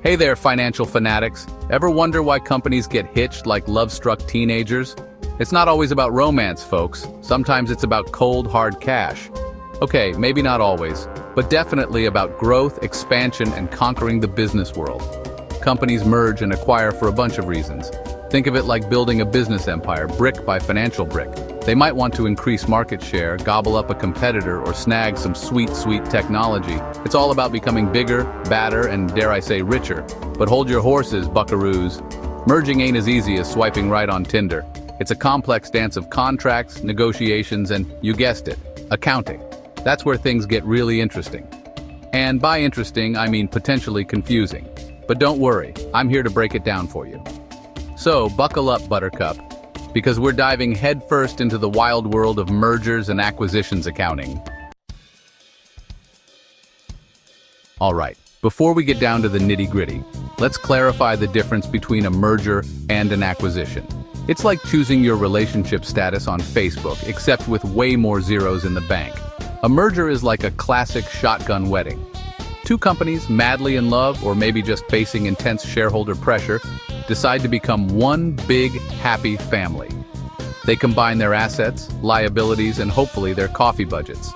Hey there, financial fanatics. Ever wonder why companies get hitched like love-struck teenagers? It's not always about romance, folks. Sometimes it's about cold, hard cash. Okay, maybe not always, but definitely about growth, expansion, and conquering the business world. Companies merge and acquire for a bunch of reasons. Think of it like building a business empire, brick by financial brick. They might want to increase market share, gobble up a competitor, or snag some sweet technology. It's all about becoming bigger, badder, and dare I say richer. But hold your horses, buckaroos. Merging ain't as easy as swiping right on Tinder. It's a complex dance of contracts, negotiations, and, you guessed it, accounting. That's where things get really interesting. And by interesting, I mean potentially confusing. But don't worry, I'm here to break it down for you. So, buckle up, Buttercup, because we're diving headfirst into the wild world of mergers and acquisitions accounting. Alright, before we get down to the nitty-gritty, let's clarify the difference between a merger and an acquisition. It's like choosing your relationship status on Facebook, except with way more zeros in the bank. A merger is like a classic shotgun wedding. Two companies, madly in love or maybe just facing intense shareholder pressure, decide to become one big, happy family. They combine their assets, liabilities, and hopefully their coffee budgets.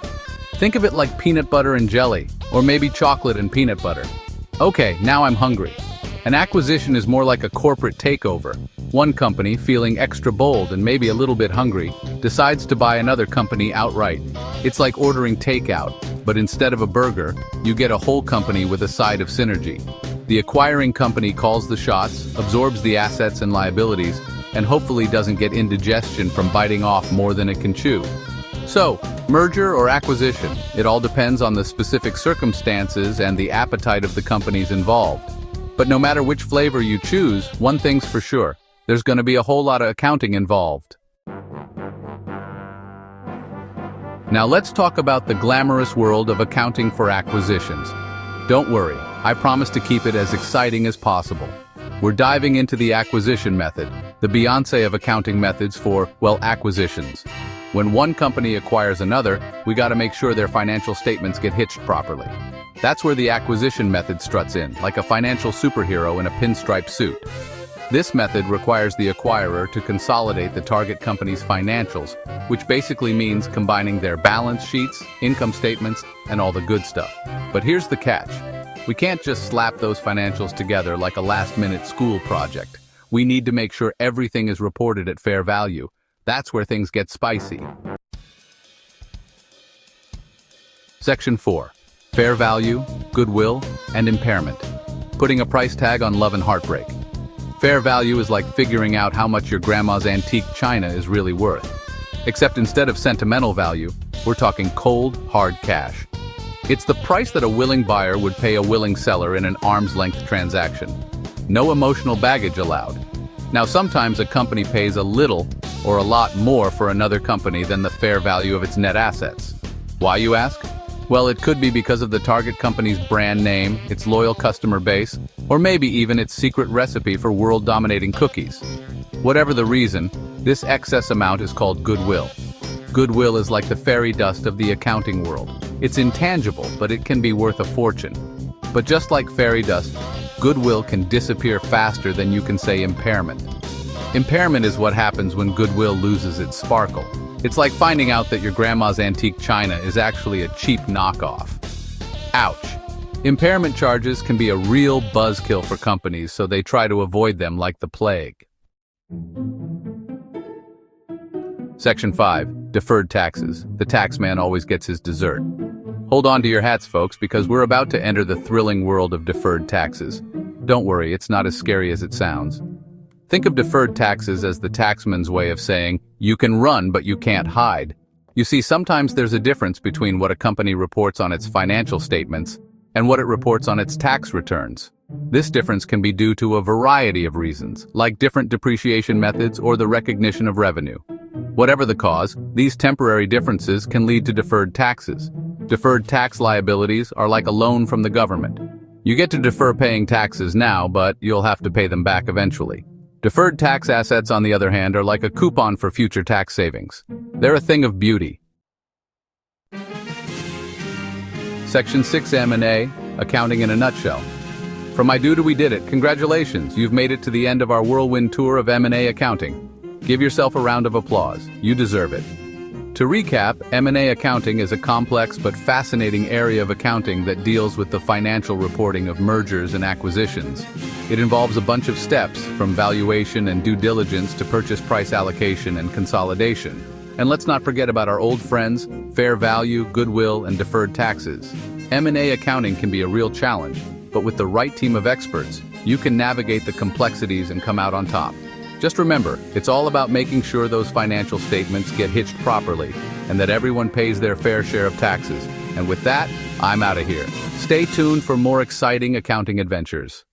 Think of it like peanut butter and jelly, or maybe chocolate and peanut butter. Okay, now I'm hungry. An acquisition is more like a corporate takeover. One company, feeling extra bold and maybe a little bit hungry, decides to buy another company outright. It's like ordering takeout, but instead of a burger, you get a whole company with a side of synergy. The acquiring company calls the shots, absorbs the assets and liabilities, and hopefully doesn't get indigestion from biting off more than it can chew. So, merger or acquisition, it all depends on the specific circumstances and the appetite of the companies involved. But no matter which flavor you choose, one thing's for sure, there's going to be a whole lot of accounting involved. Now let's talk about the glamorous world of accounting for acquisitions. Don't worry, I promise to keep it as exciting as possible. We're diving into the acquisition method, the Beyoncé of accounting methods for, well, acquisitions. When one company acquires another, we gotta make sure their financial statements get hitched properly. That's where the acquisition method struts in, like a financial superhero in a pinstripe suit. This method requires the acquirer to consolidate the target company's financials, which basically means combining their balance sheets, income statements, and all the good stuff. But here's the catch. We can't just slap those financials together like a last-minute school project. We need to make sure everything is reported at fair value. That's where things get spicy. Section 4. Fair value, goodwill, and impairment. Putting a price tag on love and heartbreak. Fair value is like figuring out how much your grandma's antique china is really worth. Except instead of sentimental value, we're talking cold, hard cash. It's the price that a willing buyer would pay a willing seller in an arm's-length transaction. No emotional baggage allowed. Now sometimes a company pays a little or a lot more for another company than the fair value of its net assets. Why, you ask? Well, it could be because of the target company's brand name, its loyal customer base, or maybe even its secret recipe for world-dominating cookies. Whatever the reason, this excess amount is called goodwill. Goodwill is like the fairy dust of the accounting world. It's intangible, but it can be worth a fortune. But just like fairy dust, goodwill can disappear faster than you can say impairment. Impairment is what happens when goodwill loses its sparkle. It's like finding out that your grandma's antique china is actually a cheap knockoff. Ouch. Impairment charges can be a real buzzkill for companies, so they try to avoid them like the plague. Section 5. Deferred taxes. The taxman always gets his dessert. Hold on to your hats, folks, because we're about to enter the thrilling world of deferred taxes. Don't worry, it's not as scary as it sounds. Think of deferred taxes as the taxman's way of saying, you can run but you can't hide. You see, sometimes there's a difference between what a company reports on its financial statements and what it reports on its tax returns. This difference can be due to a variety of reasons, like different depreciation methods or the recognition of revenue. Whatever the cause, these temporary differences can lead to deferred taxes. Deferred tax liabilities are like a loan from the government. You get to defer paying taxes now, but you'll have to pay them back eventually. Deferred tax assets, on the other hand, are like a coupon for future tax savings. They're a thing of beauty. Section 6 M&A, accounting in a nutshell. From I do to we did it, congratulations, you've made it to the end of our whirlwind tour of M&A accounting. Give yourself a round of applause, you deserve it. To recap, M&A accounting is a complex but fascinating area of accounting that deals with the financial reporting of mergers and acquisitions. It involves a bunch of steps, from valuation and due diligence to purchase price allocation and consolidation. And let's not forget about our old friends, fair value, goodwill, and deferred taxes. M&A accounting can be a real challenge, but with the right team of experts, you can navigate the complexities and come out on top. Just remember, it's all about making sure those financial statements get hitched properly and that everyone pays their fair share of taxes. And with that, I'm out of here. Stay tuned for more exciting accounting adventures.